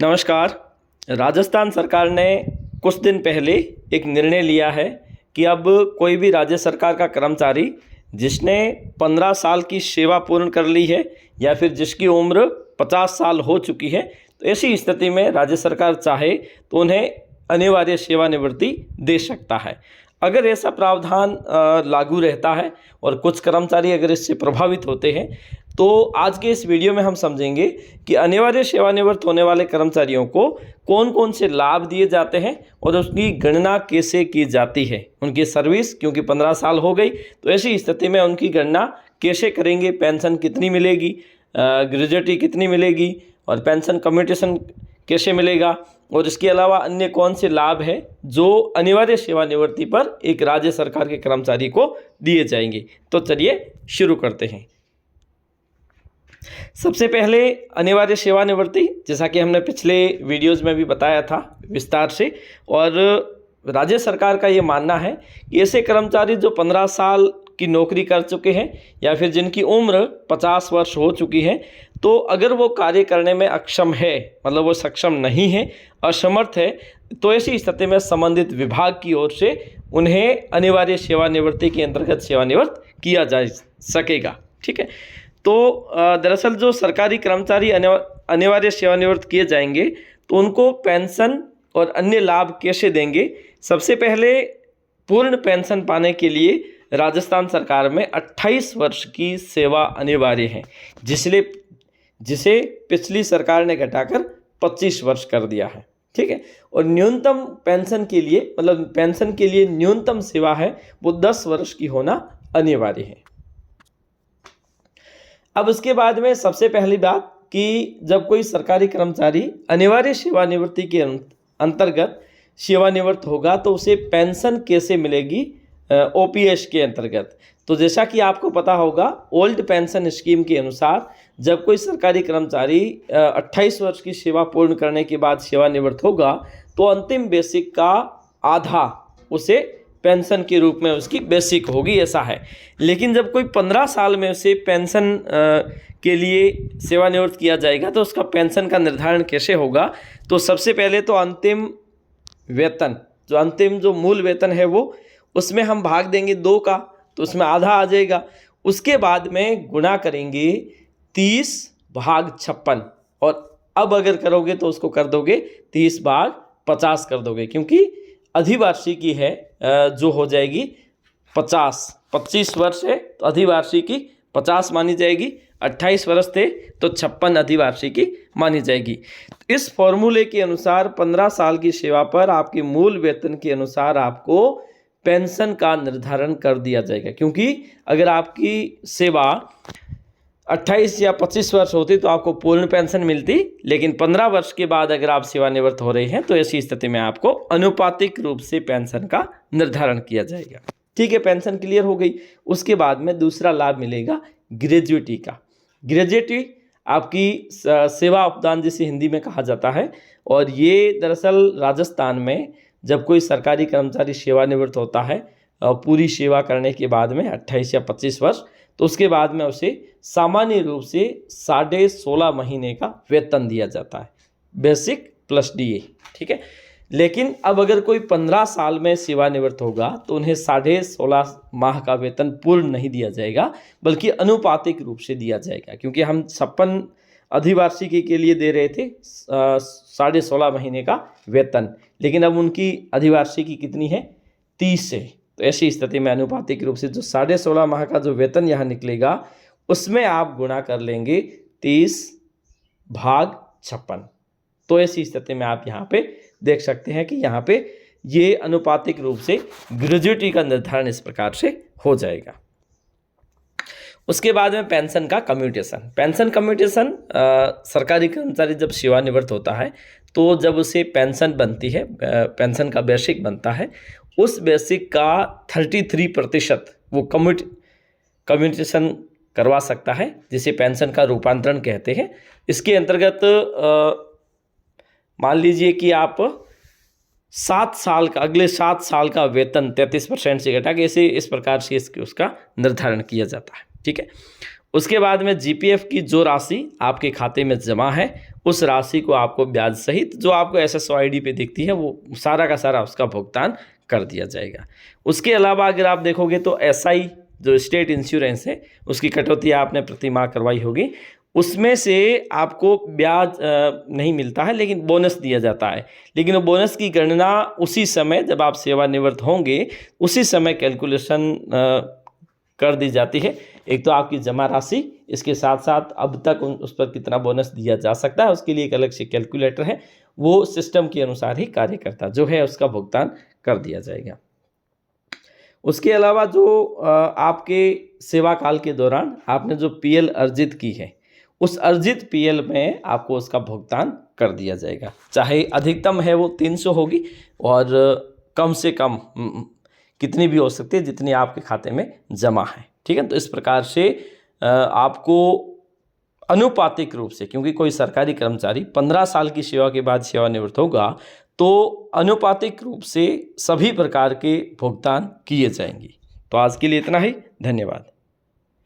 नमस्कार। राजस्थान सरकार ने कुछ दिन पहले एक निर्णय लिया है कि अब कोई भी राज्य सरकार का कर्मचारी जिसने 15 साल की सेवा पूर्ण कर ली है या फिर जिसकी उम्र 50 साल हो चुकी है, तो ऐसी स्थिति में राज्य सरकार चाहे तो उन्हें अनिवार्य सेवानिवृत्ति दे सकता है। अगर ऐसा प्रावधान लागू रहता है और कुछ कर्मचारी अगर इससे प्रभावित होते हैं, तो आज के इस वीडियो में हम समझेंगे कि अनिवार्य सेवानिवृत्त होने वाले कर्मचारियों को कौन कौन से लाभ दिए जाते हैं और उसकी गणना कैसे की जाती है। उनकी सर्विस क्योंकि 15 साल हो गई, तो ऐसी स्थिति में उनकी गणना कैसे करेंगे, पेंशन कितनी मिलेगी, ग्रेजुएटी कितनी मिलेगी और पेंशन कम्यूटेशन कैसे मिलेगा, और इसके अलावा अन्य कौन से लाभ हैं जो अनिवार्य सेवानिवृत्ति पर एक राज्य सरकार के कर्मचारी को दिए जाएंगे। तो चलिए शुरू करते हैं। सबसे पहले अनिवार्य सेवानिवृत्ति, जैसा कि हमने पिछले वीडियोज़ में भी बताया था विस्तार से, और राज्य सरकार का ये मानना है कि ऐसे कर्मचारी जो 15 साल की नौकरी कर चुके हैं या फिर जिनकी उम्र 50 वर्ष हो चुकी है, तो अगर वो कार्य करने में अक्षम है, मतलब वो सक्षम नहीं है, असमर्थ है, तो ऐसी स्थिति में संबंधित विभाग की ओर से उन्हें अनिवार्य सेवानिवृत्ति के अंतर्गत सेवानिवृत्त किया जा सकेगा। ठीक है। तो दरअसल जो सरकारी कर्मचारी अनिवार्य सेवानिवृत्त किए जाएंगे तो उनको पेंशन और अन्य लाभ कैसे देंगे। सबसे पहले पूर्ण पेंशन पाने के लिए राजस्थान सरकार में 28 वर्ष की सेवा अनिवार्य है, जिसे पिछली सरकार ने घटाकर 25 वर्ष कर दिया है। ठीक है। और न्यूनतम पेंशन के लिए, मतलब पेंशन के लिए न्यूनतम सेवा है वो 10 वर्ष की होना अनिवार्य है। अब उसके बाद में सबसे पहली बात कि जब कोई सरकारी कर्मचारी अनिवार्य सेवानिवृत्ति के अंतर्गत सेवानिवृत्त होगा तो उसे पेंशन कैसे मिलेगी, ओपीएस के अंतर्गत। तो जैसा कि आपको पता होगा, ओल्ड पेंशन स्कीम के अनुसार जब कोई सरकारी कर्मचारी 28 वर्ष की सेवा पूर्ण करने के बाद सेवानिवृत्त होगा तो अंतिम बेसिक का आधा उसे पेंशन के रूप में उसकी बेसिक होगी, ऐसा है। लेकिन जब कोई 15 साल में उसे पेंशन के लिए सेवानिवृत्त किया जाएगा तो उसका पेंशन का निर्धारण कैसे होगा। तो सबसे पहले तो अंतिम वेतन, जो मूल वेतन है वो, उसमें हम भाग देंगे 2 का, तो उसमें आधा आ जाएगा। उसके बाद में गुणा करेंगे 30 भाग 56, और अब अगर करोगे तो उसको कर दोगे 30 भाग 50 कर दोगे, क्योंकि अधिवार्षिकी है जो हो जाएगी 25 वर्ष है तो अधिवार्षिकी 50 मानी जाएगी। 28 वर्ष थे तो 56 अधिवार्षिकी मानी जाएगी। इस फॉर्मूले के अनुसार 15 साल की सेवा पर आपके मूल वेतन के अनुसार आपको पेंशन का निर्धारण कर दिया जाएगा, क्योंकि अगर आपकी सेवा 28 या 25 वर्ष होती तो आपको पूर्ण पेंशन मिलती, लेकिन 15 वर्ष के बाद अगर आप सेवानिवृत्त हो रहे हैं तो ऐसी स्थिति में आपको अनुपातिक रूप से पेंशन का निर्धारण किया जाएगा। ठीक है, पेंशन क्लियर हो गई। उसके बाद में दूसरा लाभ मिलेगा ग्रेजुएटी का। ग्रेजुएटी आपकी सेवा उपदान जिसे हिंदी में कहा जाता है, और ये दरअसल राजस्थान में जब कोई सरकारी कर्मचारी सेवानिवृत्त होता है पूरी सेवा करने के बाद में 28 या 25 वर्ष, तो उसके बाद में उसे सामान्य रूप से 16.5 महीने का वेतन दिया जाता है, बेसिक प्लस डीए। ठीक है। लेकिन अब अगर कोई 15 साल में सेवानिवृत्त होगा तो उन्हें 16.5 माह का वेतन पूर्ण नहीं दिया जाएगा, बल्कि अनुपातिक रूप से दिया जाएगा, क्योंकि हम 56 अधिवार्षिकी के लिए दे रहे थे 16.5 महीने का वेतन, लेकिन अब उनकी अधिवार्षिकी कितनी है, 30 है। तो ऐसी स्थिति में अनुपातिक रूप से जो 16.5 माह का जो वेतन यहाँ निकलेगा उसमें आप गुणा कर लेंगे 30 भाग 56। तो ऐसी स्थिति में आप यहाँ पे देख सकते हैं कि यहाँ पे ये अनुपातिक रूप से ग्रेजुएटी का निर्धारण इस प्रकार से हो जाएगा। उसके बाद में पेंशन का कम्यूटेशन। पेंशन कम्यूटेशन सरकारी कर्मचारी जब सेवानिवृत्त होता है तो जब उसे पेंशन बनती है, पेंशन का बेसिक बनता है, उस बेसिक का 33% वो कम्यूटेशन करवा सकता है, जिसे पेंशन का रूपांतरण कहते हैं। इसके अंतर्गत मान लीजिए कि आप 7 साल का, अगले 7 साल का वेतन 33% से घटा के इस प्रकार से उसका निर्धारण किया जाता है। ठीक है। उसके बाद में जीपीएफ की जो राशि आपके खाते में जमा है उस राशि को आपको ब्याज सहित जो आपको एसएसओ आईडी पे दिखती है वो सारा का सारा उसका भुगतान कर दिया जाएगा। उसके अलावा अगर आप देखोगे तो एसआई जो स्टेट इंश्योरेंस है उसकी कटौती आपने प्रति माह करवाई होगी, उसमें से आपको ब्याज नहीं मिलता है लेकिन बोनस दिया जाता है। लेकिन वो बोनस की गणना उसी समय जब आप सेवानिवृत्त होंगे उसी समय कैलकुलेशन कर दी जाती है। एक तो आपकी जमा राशि, इसके साथ साथ अब तक उस पर कितना बोनस दिया जा सकता है उसके लिए एक अलग से कैलकुलेटर है, वो सिस्टम के अनुसार ही कार्य करता जो है उसका भुगतान कर दिया जाएगा। उसके अलावा जो आपके सेवा काल के दौरान आपने जो पीएल अर्जित की है उस अर्जित पीएल में आपको उसका भुगतान कर दिया जाएगा, चाहे अधिकतम है वो 300 होगी और कम से कम कितनी भी हो सकती है जितनी आपके खाते में जमा है। ठीक है, तो इस प्रकार से आपको अनुपातिक रूप से, क्योंकि कोई सरकारी कर्मचारी 15 साल की सेवा के बाद सेवानिवृत्त होगा तो अनुपातिक रूप से सभी प्रकार के भुगतान किए जाएंगे। तो आज के लिए इतना ही, धन्यवाद।